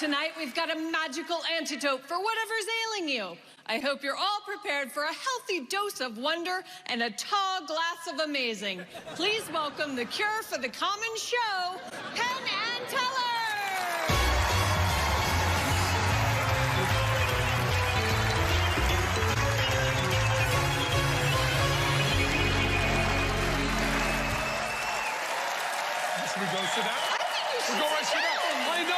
tonight we've got a magical antidote for whatever's ailing you. I hope you're all prepared for a healthy dose of wonder and a tall glass of amazing. Please welcome the cure for the common show, Penn and Teller. Should we go sit down? I think you should We'll go right sit down. How you doing?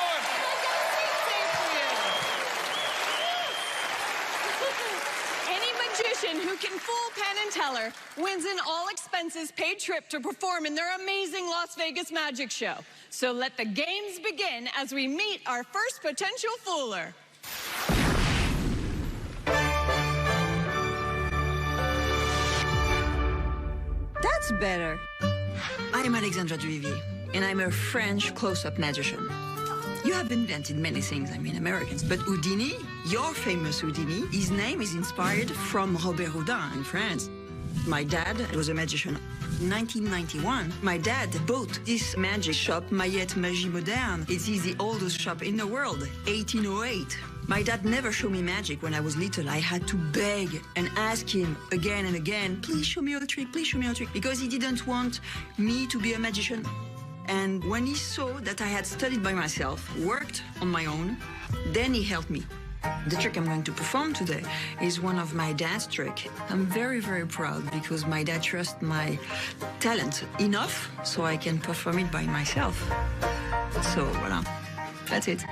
Any magician who can fool Penn and Teller wins an all-expenses-paid trip to perform in their amazing Las Vegas magic show. So let the games begin as we meet our first potential fooler. That's better. I am Alexandra Duvivier, and I'm a French close-up magician. You have invented many things, Americans, but Houdini, your famous Houdini, his name is inspired from Robert Houdin in France. My dad was a magician. In 1991, my dad bought this magic shop, Maillet Magie Moderne. It is the oldest shop in the world, 1808. My dad never showed me magic when I was little. I had to beg and ask him again and again, please show me a trick, please show me a trick, because he didn't want me to be a magician. And when he saw that I had studied by myself, worked on my own, then he helped me. The trick I'm going to perform today is one of my dad's tricks. I'm very, very proud because my dad trusts my talent enough so I can perform it by myself. So, voilà, that's it.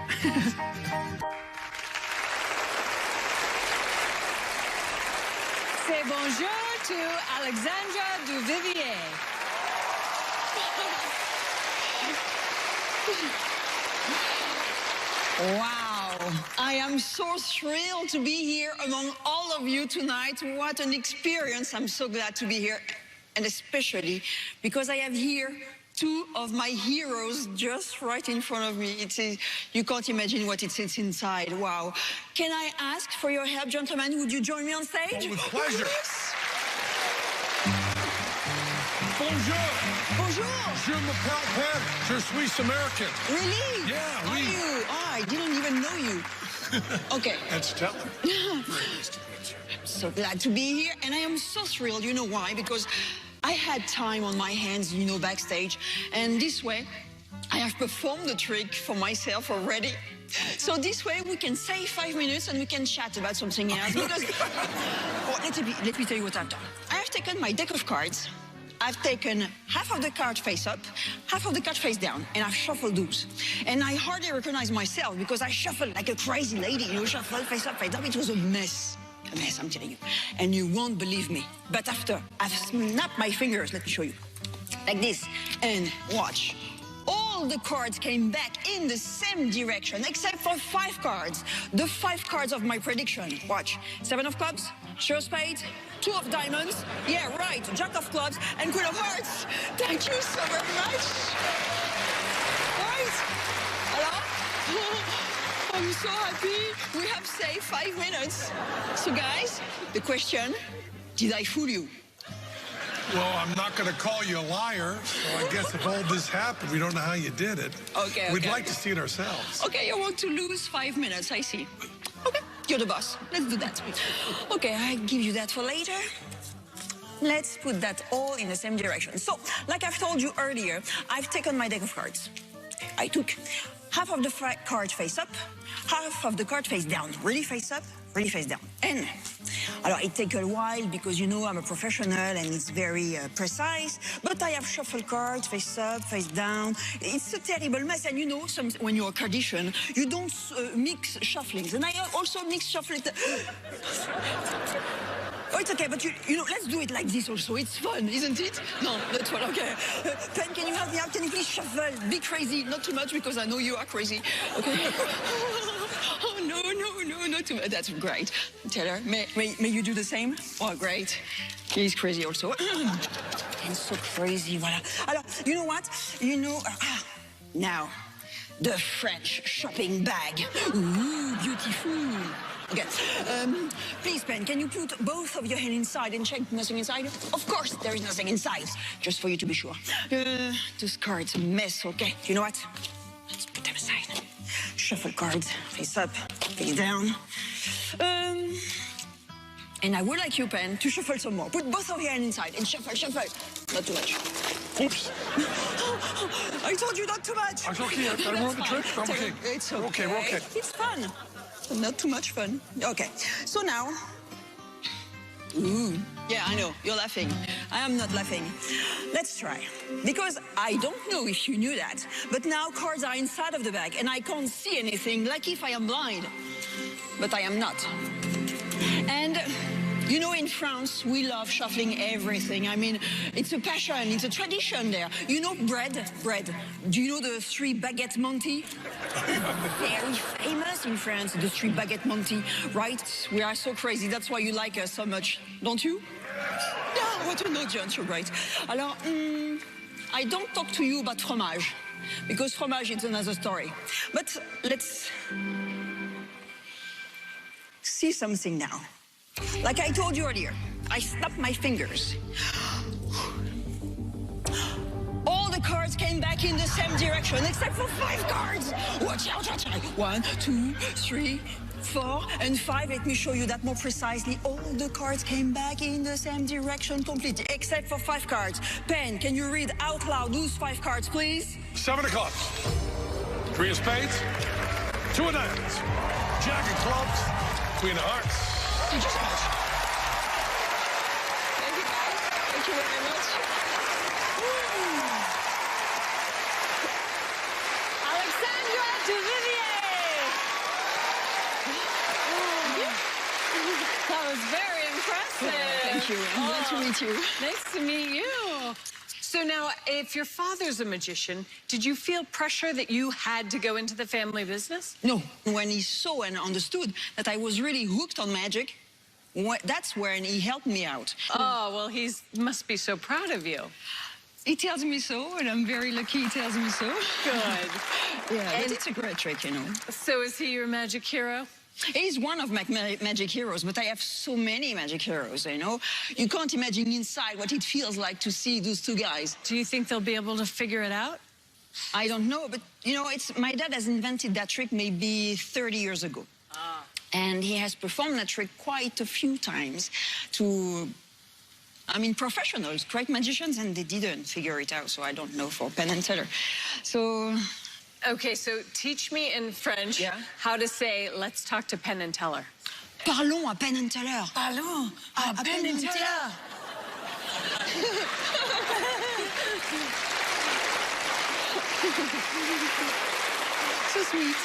Say bonjour to Alexandra Duvivier. Wow, I am so thrilled to be here among all of you tonight. What an experience. I'm so glad to be here, and especially because I have here two of my heroes just right in front of me. You can't imagine what it sits inside. Wow. Can I ask for your help, gentlemen? Would you join me on stage? Oh, with pleasure. Yes. Bonjour. Bonjour. Je m'appelle Penn. Je suis American. Really? Yeah, Are oui. you? Oh, I didn't even know you. Okay. That's Teller. I'm so glad to be here, and I am so thrilled. You know why? Because I had time on my hands, backstage, and this way, I have performed the trick for myself already. So this way, we can save 5 minutes and we can chat about something else. Because, let me tell you what I've done. I have taken my deck of cards. I've taken half of the card face up, half of the card face down, and I've shuffled those. And I hardly recognize myself because I shuffled like a crazy lady, shuffle, face up, face down. It was a mess. A mess, I'm telling you. And you won't believe me. But after I've snapped my fingers, let me show you. Like this. And watch. All the cards came back in the same direction, except for 5 cards. The 5 cards of my prediction. Watch. 7 of clubs, show of spades, 2 of diamonds. Yeah, right. Jack of clubs and Queen of hearts. Thank you so very much. Right. Hello? I'm so happy we have saved 5 minutes. So guys, the question, did I fool you? Well, I'm not going to call you a liar, so I guess if all this happened, we don't know how you did it. Okay. We'd like to see it ourselves. Okay, you want to lose 5 minutes, I see. Okay, you're the boss. Let's do that. Okay, I give you that for later. Let's put that all in the same direction. So, like I've told you earlier, I've taken my deck of cards. I took half of the card face up, half of the card face down. Really face up, really face down. And it takes a while because, I'm a professional and it's very precise. But I have shuffled cards, face up, face down. It's a terrible mess. And when you're a cardician, you don't mix shufflings. And I also mix shuffling. Oh, it's okay, but let's do it like this also. It's fun, isn't it? No, that's fun, okay. Penn, can you help me out? Can you please shuffle? Be crazy. Not too much, because I know you are crazy. Okay? Oh, no, not too much. That's great. Teller, may you do the same? Oh, great. He's crazy also. And so crazy, voilà. Alors, you know what? Now, the French shopping bag. Ooh, beautiful. Okay. Please, Penn, can you put both of your hands inside and check nothing inside? Of course, there is nothing inside, just for you to be sure. This card's a mess, okay? You know what? Let's put them aside. Shuffle cards, face up, face down. And I would like you, Penn, to shuffle some more. Put both of your hands inside and shuffle, shuffle. Not too much. Oops. I told you not too much. It's okay. I don't want the trick. I'm okay. It's okay. We're okay. We're okay. It's fun. Not too much fun. Okay. So now. Ooh. Yeah, I know. You're laughing. I am not laughing. Let's try. Because I don't know if you knew that, but now cards are inside of the bag and I can't see anything, like if I am blind. But I am not. And you know, in France, we love shuffling everything. I mean, it's a passion, it's a tradition there. You know bread? Do you know the 3 baguette Monty? Very famous in France, the 3 baguette Monty, right? We are so crazy, that's why you like us so much, don't you? Yeah, what an audience, you're right. Alors, I don't talk to you about fromage, because fromage is another story. But let's see something now. Like I told you earlier, I snapped my fingers. All the cards came back in the same direction, except for 5 cards. Watch out, watch out. 1, 2, 3, 4, and 5. Let me show you that more precisely. All the cards came back in the same direction completely, except for 5 cards. Penn, can you read out loud those 5 cards, please? 7 of clubs, 3 of spades, 2 of diamonds, jack of clubs, queen of hearts. Thank you so much. Thank you, guys. Thank you very much. Alexandra Duvivier! That was very impressive. Thank you. I'm glad to meet you. Nice to meet you. So now, if your father's a magician, did you feel pressure that you had to go into the family business? No, when he saw and understood that I was really hooked on magic, that's when he helped me out. Oh, well, he must be so proud of you. He tells me so, and I'm very lucky he tells me so. Good. Yeah, but it's a great trick, you know. So is he your magic hero? He's one of my magic heroes, but I have so many magic heroes, you know. You can't imagine inside what it feels like to see those 2 guys. Do you think they'll be able to figure it out? I don't know, but, you know, my dad has invented that trick maybe 30 years ago. Ah. And he has performed that trick quite a few times to, I mean, professionals, great magicians, and they didn't figure it out, so I don't know for Penn and Teller. So... Okay, so teach me in French how to say, let's talk to Penn and Teller. Parlons à Penn and Teller. Parlons à Penn and Teller. So sweet.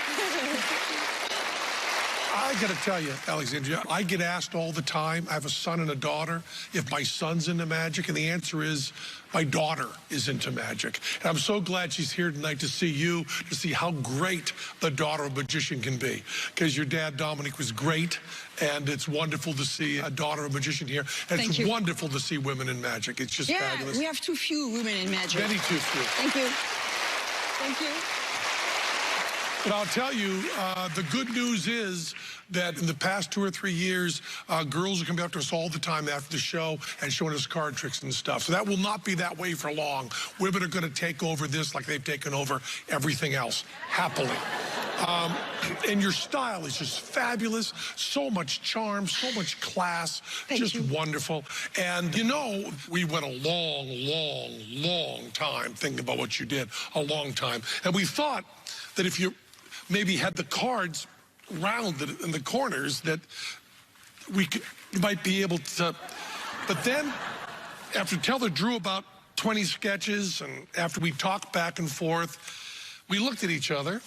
I got to tell you, Alexandria, I get asked all the time, I have a son and a daughter, if my son's into magic, and the answer is my daughter is into magic. And I'm so glad she's here tonight to see you, to see how great the daughter of a magician can be. Because your dad, Dominic, was great, and it's wonderful to see a daughter of a magician here. And it's wonderful to see women in magic. It's just fabulous. Yeah, we have too few women in magic. Many too few. Thank you. Thank you. But I'll tell you, the good news is that in the past 2 or 3 years, girls are coming up to us all the time after the show and showing us card tricks and stuff. So that will not be that way for long. Women are going to take over this like they've taken over everything else, happily. And your style is just fabulous. So much charm, so much class. Just wonderful. And, you know, we went a long time thinking about what you did, a long time. And we thought that if you maybe had the cards rounded in the corners that you might be able to, but then after Teller drew about 20 sketches and after we talked back and forth, we looked at each other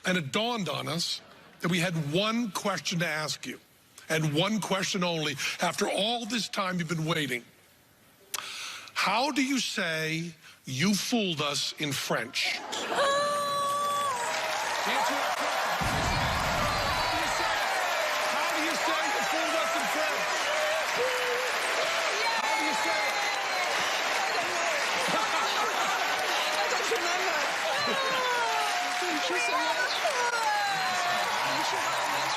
and it dawned on us that we had one question to ask you, and one question only. After all this time you've been waiting, how do you say "you fooled us" in French? Answer that question. How do you say "you fooled us" in French? How do you say it? I don't remember. Thank you so much. Thank you very much.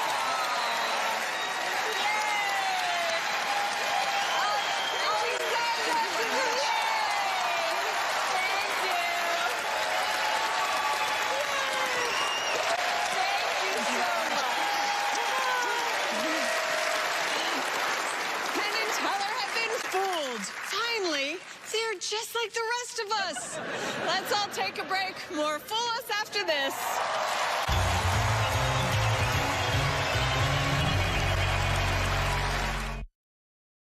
like the rest of us. Let's all take a break. More Fool Us after this.